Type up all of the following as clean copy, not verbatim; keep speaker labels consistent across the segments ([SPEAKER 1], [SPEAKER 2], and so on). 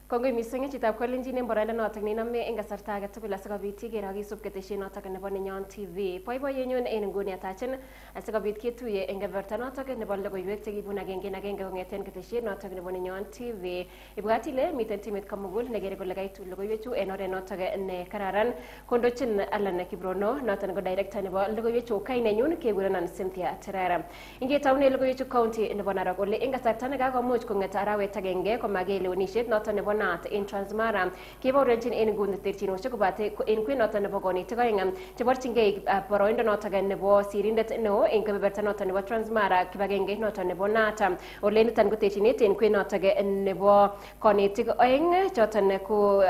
[SPEAKER 1] Kongoi mising chitab kolenjin en boroindo notok neinome en kasarta age tugul asikobit iker ak isub ketesiet notok nebo Nenyon TV. Boiboiyenyun en nguni atachen asikobit ketuye en keberta notok nebo logoiwek chekibun agenge kong'eten ketesiet notok nebo Nenyon TV. Ibwat ile miten timit komugul nekere kole kaitu logoiwechu en oret notok ne kararan. Kondochin Alan Kibrono noton ko director nebo logoiwechu kainenyun kekurenon Cynthia Terer. Ingetaune logoiwechu county nebo Narok ole en kasarta nekakomuch kong'et arawet agenge komake lewenisiet noton nebo naat en Transmara kebaorionjin en nguni terchinosiek kobate en kwenoton nebo konetik oeng cheborchingei boroindo notok nebo sirindet neo en kebeberta noton nebo Transmara kibagenge noton nebo naat ole niton ko terchinet en kwenotok nebo konetik oeng choton ko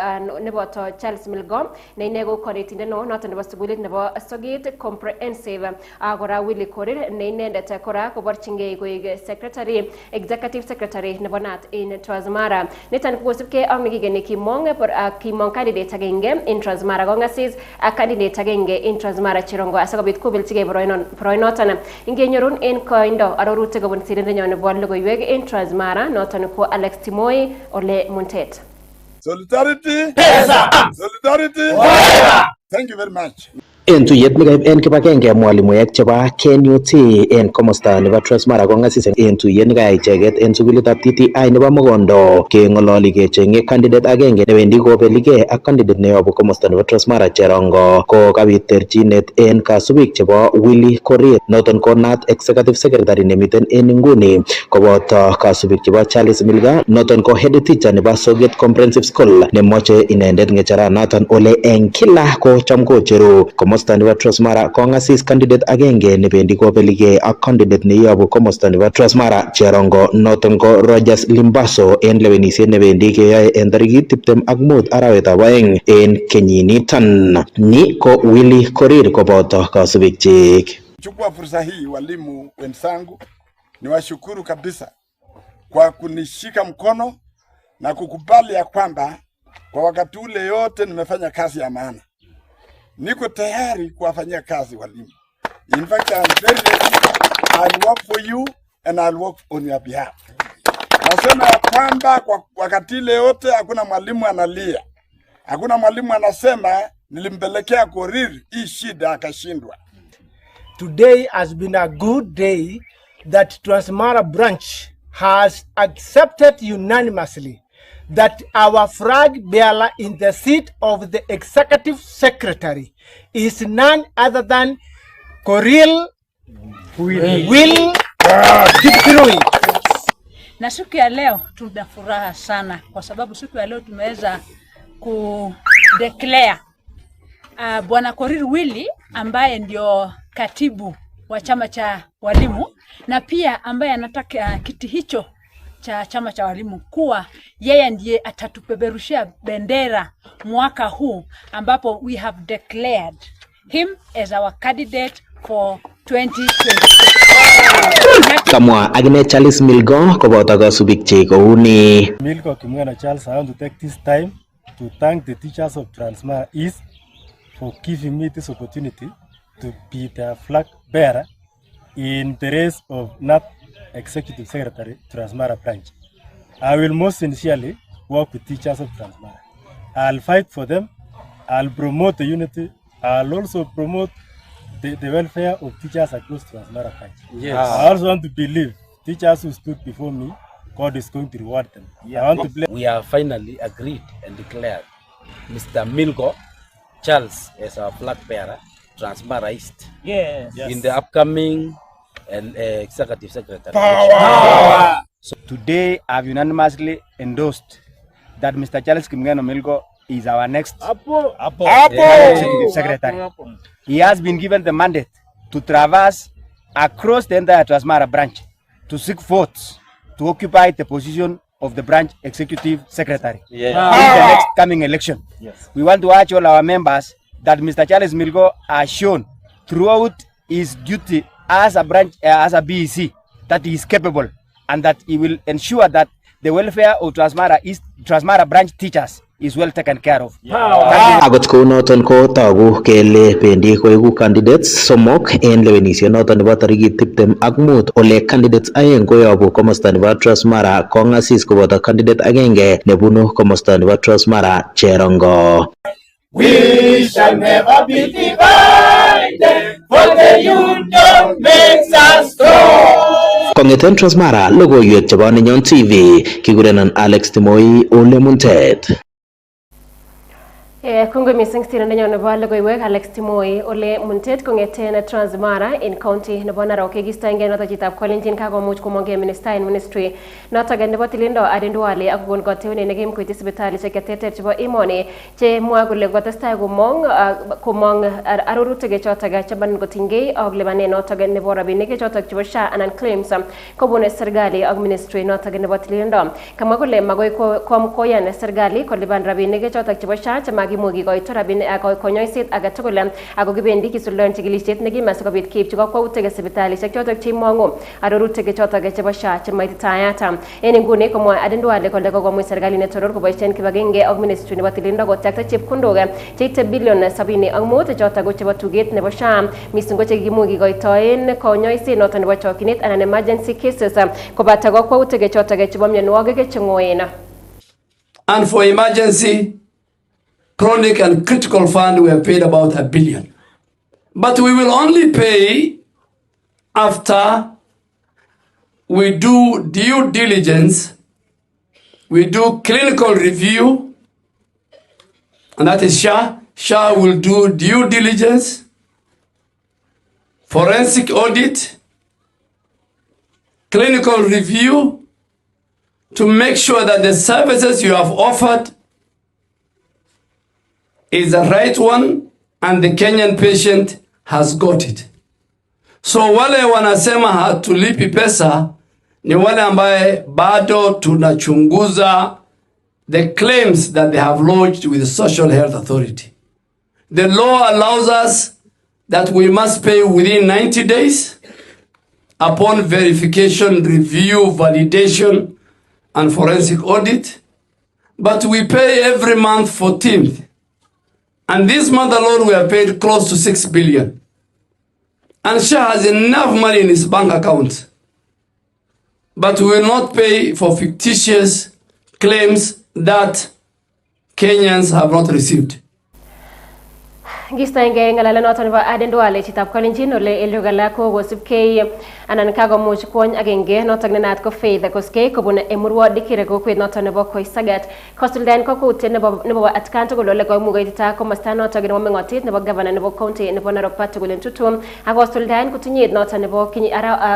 [SPEAKER 1] neboto Charles Milgo ne ine ko konetindet neo noton nebo sukulit nebo Soget Comprehensive kora Willy Korir ne inendet kora koborchingei koik secretary executive secretary nebo naat en Transmara niton kosubkei ak nekigeni kimong candidate agenge in Transmara kong'asis ak candidate agenge in Transmara Chirongo asikobit kobelchigei boroinoton ingenyorun en koindo arorutik kobun sirindenyon nebo logoiwek en Transmara noton ko Alex Timoi Ole Muntet.
[SPEAKER 2] Solidarity. Solidarity. Thank you very much.
[SPEAKER 3] En tuyet nekaib en kibagenge mwalimuek chebo KNUT en komosta nebo Transmara kong'asis en tuyet nekayai icheket en sukulitab TTI nebo Mogondo keng'ololi kecheng'e candidate agenge newendi kobeligei ak candidate neyobu komosta nebo Transmara Cherongo ko kabit terchinet en kasubik chebo Willy Korir noton ko naat executive secretary nemiten en inguni koboto kasubik chebo Charles Milga noton ko head teacher nebo Soget Comprehensive School nemoche inendet ng'echeranoton ole en kila ko cham kocheru komosta nebo Transmara kong'asis candidate agenge nebendi kobeligei ak candidate neyobu komosta nebo Transmara Cherongo noton ko Rogers Limbaso en lewenisiet nebendi keyoe en tarikit 25 arawetab oeng en kenyiniton. Ni ko Willy Korir koboto kasubik chik.
[SPEAKER 2] Chukua fursa hii walimu wenzangu niwashukuru kabisa kwa kunishika mkono na kukubali ya kwamba kwa wakati ule yote nimefanya kazi ya maana. Niko tayari kuwafanyia kazi walimu. In fact, I'm very ready. I'll work for you and I'll work on your behalf. Nasema ya kwamba kwa wakati ile yote hakuna mwalimu analia. Hakuna mwalimu anasema nilimpelekea Korir hii shida akashindwa.
[SPEAKER 4] Today has been a good day that Transmara branch has accepted unanimously that our flag bearer in the seat of the executive secretary is none other than Korir Will Kipkirui.
[SPEAKER 5] Na siku ya leo tuna furaha sana kwa sababu siku ya leo tumeweza kudeclare Bwana Korir Willy ambaye ndio katibu wa chama cha walimu na pia ambaye anataka kiti hicho cha chama cha walimu kuwa yeye ndiye atatupeperushia bendera mwaka huu ambapo we have declared him as our candidate for 2020.
[SPEAKER 3] Kamwa agine Charles Milgo koboto kasubik chik kouni.
[SPEAKER 6] Milgo Kimwana Charles, I want to take this time to thank the teachers of Transmara East for giving me this opportunity to be their flag bearer in the race of NAP Executive Secretary Transmara branch. I will most sincerely work with teachers of Transmara. I'll fight for them. I'll promote the unity. I'll also promote the welfare of teachers across Transmara branch. Yes. I also want to believe teachers who stood before me, God is going to reward them. Yeah.
[SPEAKER 7] We have finally agreed and declared Mr. Milgo Charles as our flag bearer, Transmara East.
[SPEAKER 4] Yes.
[SPEAKER 7] In the upcoming executive secretary.
[SPEAKER 4] Power.
[SPEAKER 8] So today I've unanimously endorsed that Mr. Charles Kimii Milgo is our next executive secretary. He has been given the mandate to traverse across the entire Transmara branch to seek votes to occupy the position of the branch executive secretary in the next coming election.
[SPEAKER 6] Yes.
[SPEAKER 8] We want to urge all our members that Mr. Charles Milgo has shown throughout his duty as a branch, as a BEC, that he is capable and that he will ensure that the welfare of Transmara branch teachers is well taken care of.
[SPEAKER 3] Akot kounoton ko togu kele bendi koigu candidates somok en lewenisienoton nebo tarikit 25 ole candidates aeng koyobu komosta nebo Transmara kongasis koboto candidate agenge nebunu komosta nebo Transmara Cherongo.
[SPEAKER 9] We shall never be divided, for the union makes us strong.
[SPEAKER 3] Kongeten Transmara, logoiywek chebo Nenyon TV, kigurenan Alex Timoi Ole Muntet.
[SPEAKER 1] Kungo missing stina Nenyon nebo logoiywek Alex Timoi Ole Muntet kongeten Transmara in county nebo Narok kigistoenge noto chitab Kolenjin kakomuch komonge minister in ministry noto nebo tilindo Aden Duale ak kokon koteune nekim koiti sipitalishek cheterter chebo emoni che mwa kole kotestai komong arorutik chotok cheban kotinygei ak lipanet notok nebo rabinik chotok chebo SHA anan claims kobun serikali ak ministry notok nebo tilindo. Kamwa kole magoi koyan serikali kolipan rabinik chotok chebo SHA chemagi mugi koito rabinik konyoiset age tugul ako kibendi kisuldaen chikilisiet nekim asikobit keipchi kakwautik sipitalishek chotok chemongu arorutik chotok chebo SHA chemaititayat. En inguni komwa Aden Duale kole kokomuch serikali netoror koboisien kibagenge ak ministry nebo tilindo kotyakta chepkondok cheite bilion 75 chotok ko chebo tuget nebo SHA mising ko chekimugi koitoen konyoiset notok nebo chokinet anan emergency cases kobata kakwautik chotok chebo mionwogik chengoen.
[SPEAKER 10] And for emergency, chronic and critical fund, we have paid about $1 billion. But we will only pay after we do due diligence, we do clinical review, and that is SHA. SHA will do due diligence, forensic audit, clinical review, to make sure that the services you have offered is the right one and the Kenyan patient has got it. So wale wanasema hatulipi pesa ni wale ambaye bado tunachunguza the claims that they have lodged with the Social Health Authority. The law allows us that we must pay within 90 days upon verification, review, validation, and forensic audit. But we pay every month 14th. And this month alone, we have paid close to 6 billion. And SHA has enough money in his bank account. But we will not pay for fictitious claims that Kenyans have not received.
[SPEAKER 1] Gistaenge ngalala noton nebo Aden Duale chitab Kolenjin ole elugala ko gosipkei anan kagomuch kwony agenge noton nenat ko Faith Koskei kobun emurwo dikire kokwet noton nebo Koisagat kosuldaen kokute nebo atkan tugul ole komugaitita komosta noton nebo mengotit nebo governor nebo county nebo Narok patugul tutum akosuldaen kutinyet noton nebo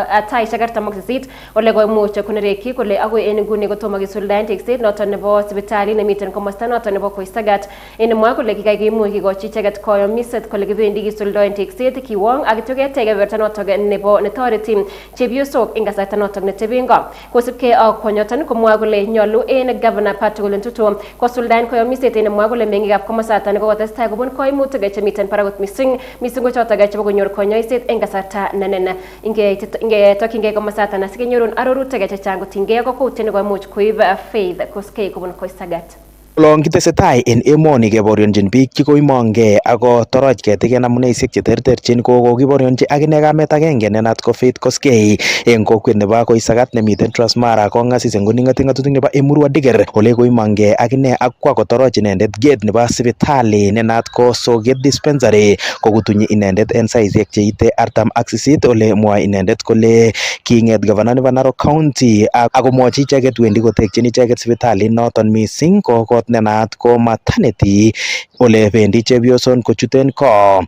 [SPEAKER 1] ataishek 48 ole komuch konereki kole agoi en nguni kotomo kisuldaen tekset noton nebo sipitali nemiten komosta noton nebo Koisagat en mwa kole kikaimuch kikochi icheget miset kole kibendi kisuldaen tekset kiwong akituget kebeberta notok nebo netoreti chepyosok eng kasarta notok netebengo kosipkei ak konyoton komwa kole nyolu en governor patugul tutum kosuldaen koyomiset en mwa kole mengikab komosatan kokotestai kobun koimutik chemiten parakut mising ko chotok chebo konyor konyoiset eng kasarta nenen ingetokyingei komosatan asikenyorun arorutik chechang kotinygei kokoutien koimuch koib Faith Koskei kobun Koisagat.
[SPEAKER 3] Long kitesetai en emoni keborionjin biik chikoimongei ako toroch ketik en amuneisiek cheterterchin kokiborionji akine kamet agenge nenat ko Faith Koskei en kokwet nebo Koisagat nemiten Transmara kongasis en ngatutik nebo Emurua Diger ole koimongei akine akwa kotoroch inendet gate nebo sipitali nenat ko Soget dispensary kokutunyi inendet en saisiek cheite 48 ole mwae inendet kole kinget governor nebo Narok County akomwochi icheket wendi kotekyin icheket sipitali noton mising ko nenat ko maternity ole bendi chepyoson kochuten ko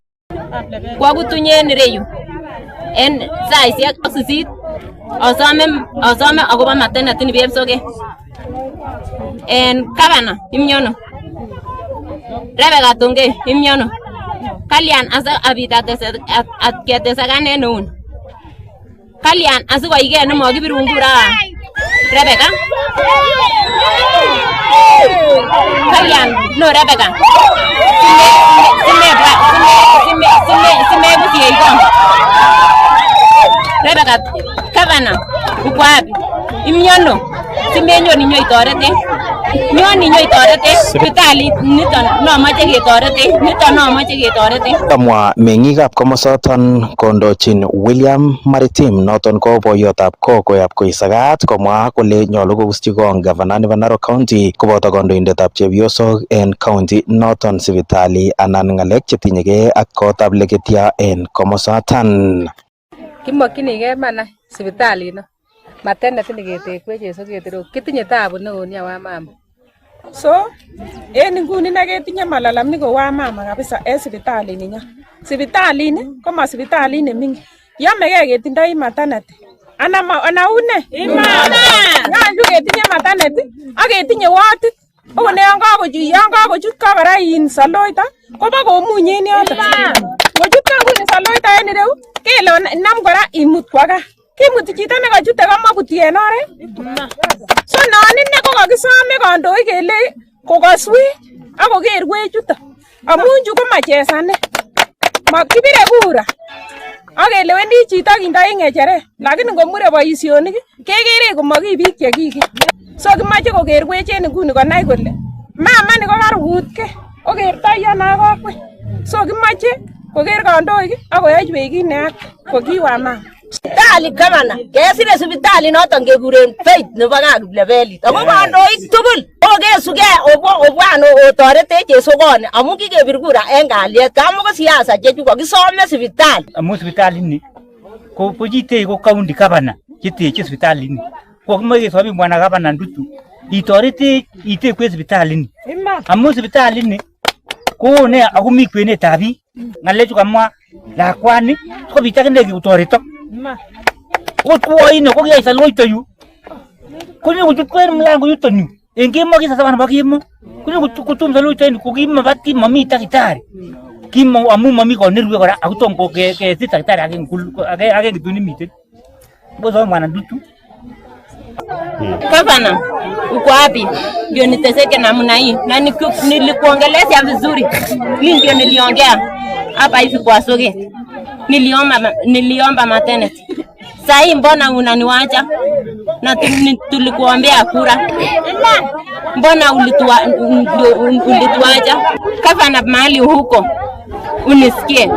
[SPEAKER 11] kwakutunyen ireyu en saisiek 8 asome akobo maternity ni Soget en gavana imnyono Rebecca Tongei imnyono kalyan asa abit atketesakan en eun kalyan asikoike nemokibirun kura Rebecca kalyan no Rebecca Rebecca gavana ukwapi imnyono simenyo ninyo itorete nyoni nyo itorete sipitalit niton nomoche ketorete niton nomoche ketorete.
[SPEAKER 3] Kamwa meng'ikab komosoton kondochin William Maritim noton ko boyotab kokoyab Koisagat komwa kole nyolu kouschi kong gavana nebo Narok County koboto kandoindetab chepyosok en county noton sipitali anan ng'alek chetinyegei ak kotab legetia en komosoton.
[SPEAKER 12] Kimokyinigei mana sipitalino matenet neketekwech chesoketero kitinye tabu neo nia wa mama.
[SPEAKER 13] So en nguni neketinye malalamik ko wa mama kabisa en sipitalini nyo. Sipitalini koma sipitalit neming'in. Yomegei ketindoi maternity. Ana une? Imana. Nyolu ketinye maternity ak ketinye wardit. Okone yon kakochut ka kora in saloita koba komunye en yoto. Ngochut ka nguni saloita en ireu kele nam kora imut kwa gaa. Kimuti chito nekachute kamabuti en oret. So non inne ko kakisome kandoik kele kokoswech ak kokerwech chuto. Amun chu ko machesane. Makibire kura. Ak kelewendi chito kindoi ng'echeret. Lakini ngomure boisionik kekere komoki biik chekiki. So kimache kokerwech en nguni konai kole mama ni ko karukutke. Okertoi ano akokwe. So kimache koker kandoik ak koyai beek neak kokiwa mama.
[SPEAKER 14] Sipitali gavana kesire sipitali noton kekuren Faith nebo Kiplebelit ako kandoik tugul okesuge obwan otoretech esokoni amun kikebir kura en kalyet kamo ko siasa chechu kokisome sipitali
[SPEAKER 15] amun sipitalini ko chite ko county governor chiteche sipitalini ko kimoche kesobi bwana governor Ndutu itoretech itekwe sipitalini amun sipitalini ko ne ako mi kwenetab biik ngalechu kamwa lakwani sikobit akine ketoretok Otwoino ko kiyai saloito yu. Kunyo kuchut kwen mlango yuton yu. En kemo kisa saban ba kemo. Kunyo kutum saloito yu kokimabati mami daktari. Kimo amu mami ko nirwe kora akutom ko ke si daktari age kituni miten. Bozo mwana Ndutu.
[SPEAKER 11] Gavana, uko wapi? Ndio niteseke namna hii. Na nilikuongelea vizuri. Mimi ndio niliongea hapa hivi kwa soge. Niliomba maternity. Sasa mbona unaniwacha? Na tulikuombea kura. Mbona ulituacha? Gavana mahali huko. Unisikie.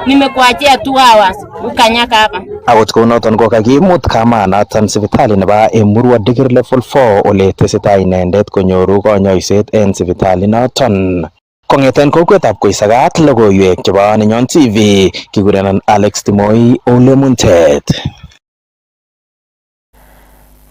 [SPEAKER 11] Nimekuachia 2 hours ukanyaka hapa.
[SPEAKER 3] Akot kounoton ko kakimut kamanoton sipitali nebo Emurua Digir Level 4 ole tesetai inendet konyoru konyoiset en sipitali noton. Kong'eten kokwetab Koisagat logoiywek chebo Nenyon TV kikurenan Alex Timoi Ole Muntet.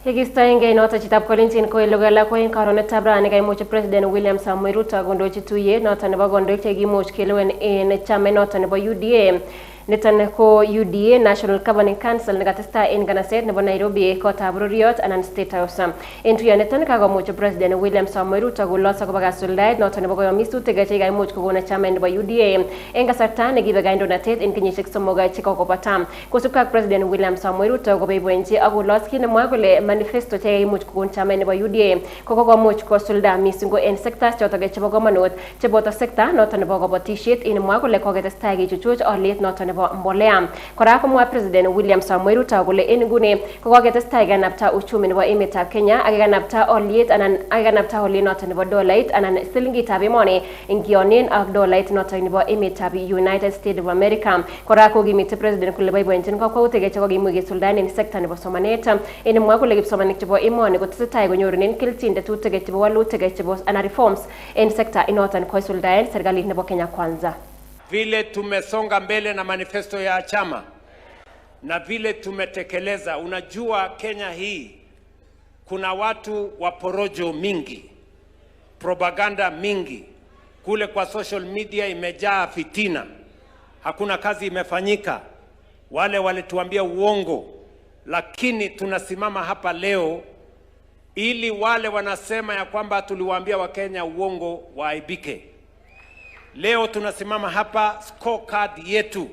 [SPEAKER 1] Yekistoengei noto chitab Kolenjin ko ilogala ko en karonetab rani kaimuch President William Samoei Ruto kondochi tuyet noto nebo kandoik chekimuch kelewen en chama noto nebo UDA. Niton ko UDA National Governing Council nekatestai en kanaset nebo Nairobi kotab Roriot anan State House. En tuyaniton kakomuch President William Samoei Ruto koloso koba kasuldaet noton nebo koyomisutik chekaimuch kokon chama nebo UDA en kasarta nekibe kandoinatet en kenyisiek 3 chekokobata. Kosubkei ak President William Samoei Ruto koboiboenchi ak kolos kit nemwoe kole manifesto chekaimuch kokon chama nebo UDA kokomuch kosulda mising ko en sectors chotok chebo komonut cheboto sector noton nebo kabatisiet en mwa kole koketestai kechuchuch oliet noton nebo mbolea. Kora komwa President William Samoei Ruto kole en nguni kokoketestai kanapta uchumi nebo emetab Kenya ak kanapta oliet anan ak kanapta oliet noton nebo dolait anan silingitab emoni ingionen ak dolait noton nebo emetab United States of America. Kora kokimiti President kole boiboenjin kakwautik chekokimuch kesuldaen en sector nebo somanet en mwa kole kipsomanik chebo emoni kotesetai konyorunen kelchin tetutik chebo walutik chebo anan reforms en sector inoton kosuldaen serikalit nebo Kenya Kwanza.
[SPEAKER 16] Vile tumesonga mbele na manifesto ya chama na vile tumetekeleza. Unajua Kenya hii kuna watu wa porojo mingi, propaganda mingi, kule kwa social media imejaa fitina, hakuna kazi imefanyika, wale walituambia uongo, lakini tunasimama hapa leo ili wale wanasema ya kwamba tuliwaambia Wakenya uongo waaibike. Leo tunasimama hapa, scorecard yetu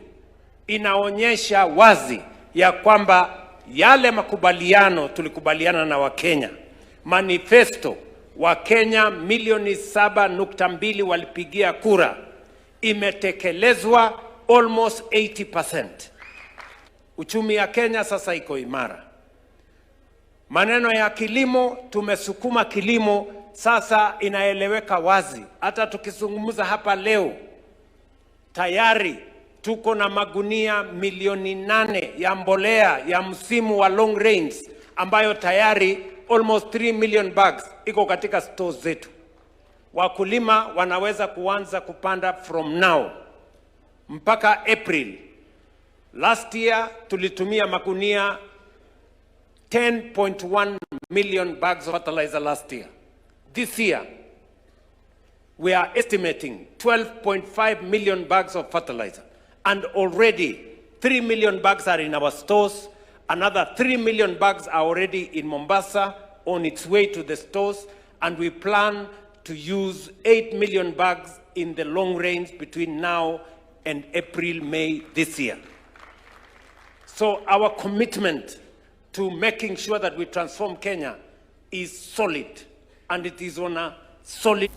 [SPEAKER 16] inaonyesha wazi ya kwamba yale makubaliano tulikubaliana na Wakenya, manifesto Wakenya milioni 7.2 walipigia kura, imetekelezwa almost 80%. Uchumi ya Kenya sasa iko imara. Maneno ya kilimo, tumesukuma kilimo, sasa inaeleweka wazi. Hata tukizungumza hapa leo, tayari tuko na magunia milioni 8 ya mbolea ya msimu wa long range, ambayo tayari almost 3 million bags iko katika stores zetu. Wakulima wanaweza kuanza kupanda from now mpaka April. Last year tulitumia magunia 10.1 million bags of fertilizer last year. This year we are estimating 12.5 million bags of fertilizer, and already 3 million bags are in our stores. Another 3 million bags are already in Mombasa on its way to the stores, and we plan to use 8 million bags in the long range between now and April, May this year. So our commitment to making sure that we transform Kenya is solid, and it is on a solid.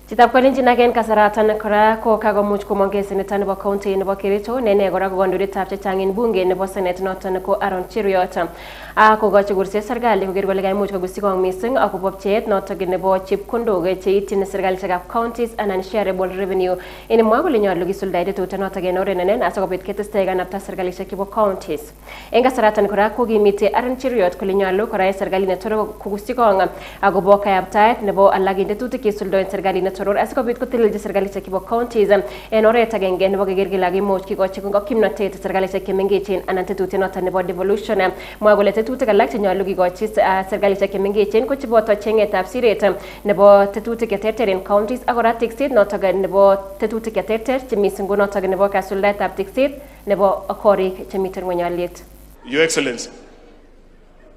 [SPEAKER 1] Chitab kolenjin again kasaratan kora ko kagomuch komongke seneta nebo county nebo Kericho nene kora kokandoindetab chechang en bunge nebo senate noton ko Aaron Cheruiyot kogochi kurset serikali koker kole kaimuch kogusi kong missing akobo pcheet noton nebo chepkondok cheityin serkalishekab counties anan shareable revenue en mwa kole nyolu kisuldae tetutiet noton en oret nenen asikobit ketestai kanapta serkalishek chebo counties. En kasaratan kora kokimite Aaron Cheruiyot kole nyolu kora serikalit netoro kogusi kong akobo kayaptaet nebo alak tetutik kisuldaen serikalit Toror asikobit kotelelji serkalishek chebo counties en oret agenge nebo keker kele kimuch kikochi kimnotet serkalishek chemengechen anan tetutiet noton nebo devolution. Mwa kole tetutik alak chenyolu kikochi serkalishek chemengechen ko cheboto chengetab siret nebo tetutik cheterter en counties ak kora tekset noton nebo tetutik cheterter chemising ko noton nebo kasuldaetab tekset nebo korik chemiten ngweny alyet.
[SPEAKER 17] Your Excellency,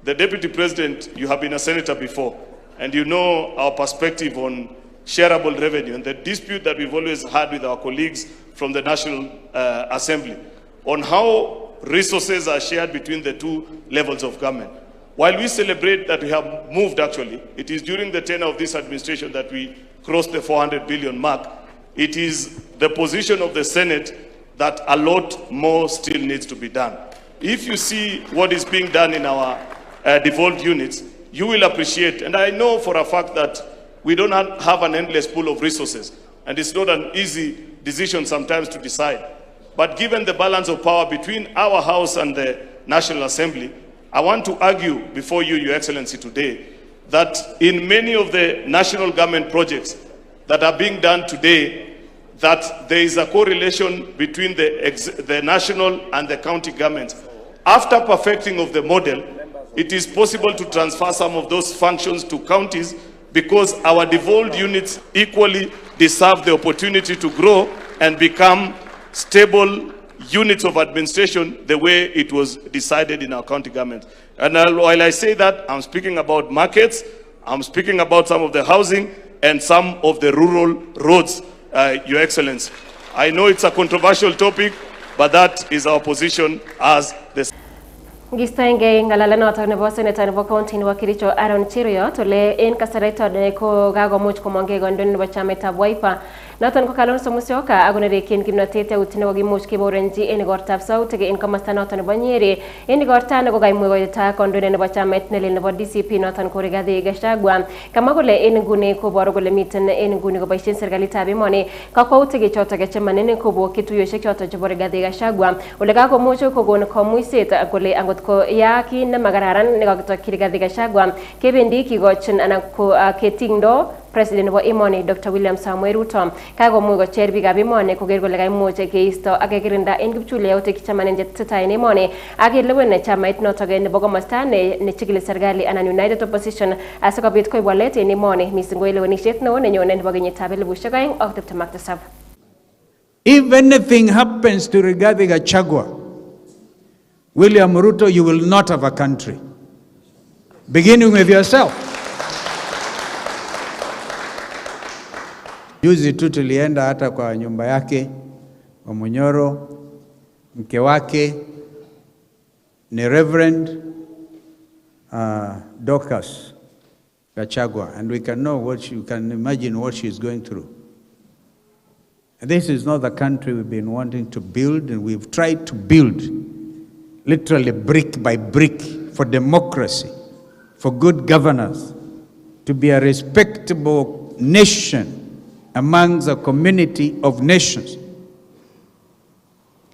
[SPEAKER 17] the Deputy President, you have been a senator before, and you know our perspective on shareable revenue and the dispute that we've always had with our colleagues from the National Assembly on how resources are shared between the two levels of government. While we celebrate that we have moved, actually, it is during the tenure of this administration that we crossed the 400 billion mark. It is the position of the Senate that a lot more still needs to be done. If you see what is being done in our devolved units, you will appreciate, and I know for a fact that we don't have an endless pool of resources, and it's not an easy decision sometimes to decide. But given the balance of power between our House and the National Assembly, I want to argue before you, Your Excellency, today, that in many of the national government projects that are being done today, that there is a correlation between the national and the county governments. After perfecting of the model, it is possible to transfer some of those functions to counties, because our devolved units equally deserve the opportunity to grow and become stable units of administration the way it was decided in our county government. And while I say that, I'm speaking about markets, I'm speaking about some of the housing and some of the rural roads, Your Excellency. I know it's a controversial topic, but that is our position as the
[SPEAKER 1] Gistoenge ngalala noton nebo senator nebo county nebo Kericho Aaron Cheruiyot ole en kasarito ko kagomuch komongke kandoindet nebo chamaitab Wiper noton ko Kalonzo Musyoka akonerekyin kimnotet eut nebo kimuch keborenji en igortab sautik en komosta noton nebo Nyeri en igorta neko kaimuch koita kandoindet nebo chamait nelel nebo DCP noton ko Rigathi Gachagua kama kole en nguni koboru kole miten en nguni koboisien serikalitab emoni kakwautik choton chemanen kobokyi tuyoshek choton chebo Rigathi Gachagua ole kakomuch kokon komuiset kole angot ko ya ki ne magararan ne kakitokyi Rigathi Gachagua kebendi kikochin anan ko ketingdo President nebo emoni Dr. William Samoei Ruto kakomuch kocher biikab emoni koker kole kaimuch keisto ak kekirinda en kipchuleutik chemanen chetesetai en emoni ak kelewen chamait noton nebo komosta ne chikili serikali anan United Opposition asikobit koib walet en emoni mising ko lewenisiet neo nenyone nebo kenyitab 2027.
[SPEAKER 18] If anything happens to Rigathi Gachagua, William Ruto, you will not have a country. Beginning with yourself. Juzi tu tulienda hata kwa nyumba yake wa Munyoro, mke wake ni Reverend Dorcas Gachagua, and we can know you can imagine what she's going through. And this is not the country we've been wanting to build, and we've tried to build literally brick by brick for democracy for good governance to be a respectable nation amongst a community of nations.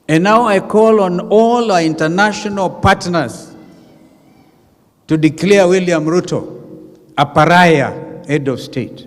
[SPEAKER 18] And now I call on all our international partners to declare William Ruto a pariah head of state.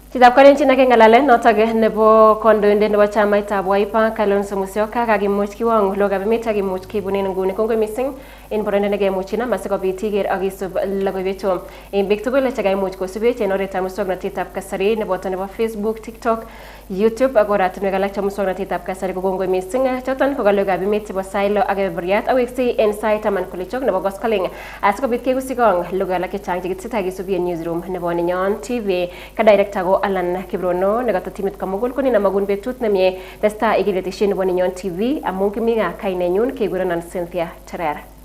[SPEAKER 1] Chitap kalenjin na kengalalen notok nebo kondoindet nebo chamaitab Wiper Kalonzo Musyoka kakimuch kiwong Logoiywekab emet akimuch kibunen nguni kongoi missing en boroindo nekemuchina masikobit iker ak isub logoiwechu en biik tugul chekaimuch kosubech en oretab muswoknotetab kasari neboto nebo Facebook, TikTok, YouTube ak oratinwek alak chebo muswoknotetab kasari ko kongoi missing choton ko logoiywekab emet chebo sailo ak kebeberyat aweksei en sait taman kolechok nebo koskoling asikobit kekusikong logoiwek alak chechang chekitesetai kesubi en newsroom nebo Nenyon TV ka director ko Alan Kibrono nekata timit kamugul ko ninamagun betut nemie testa ikiletishe nebo Nenyon TV amun Kimii Gaa kainenyun kekurenon Cynthia Terer.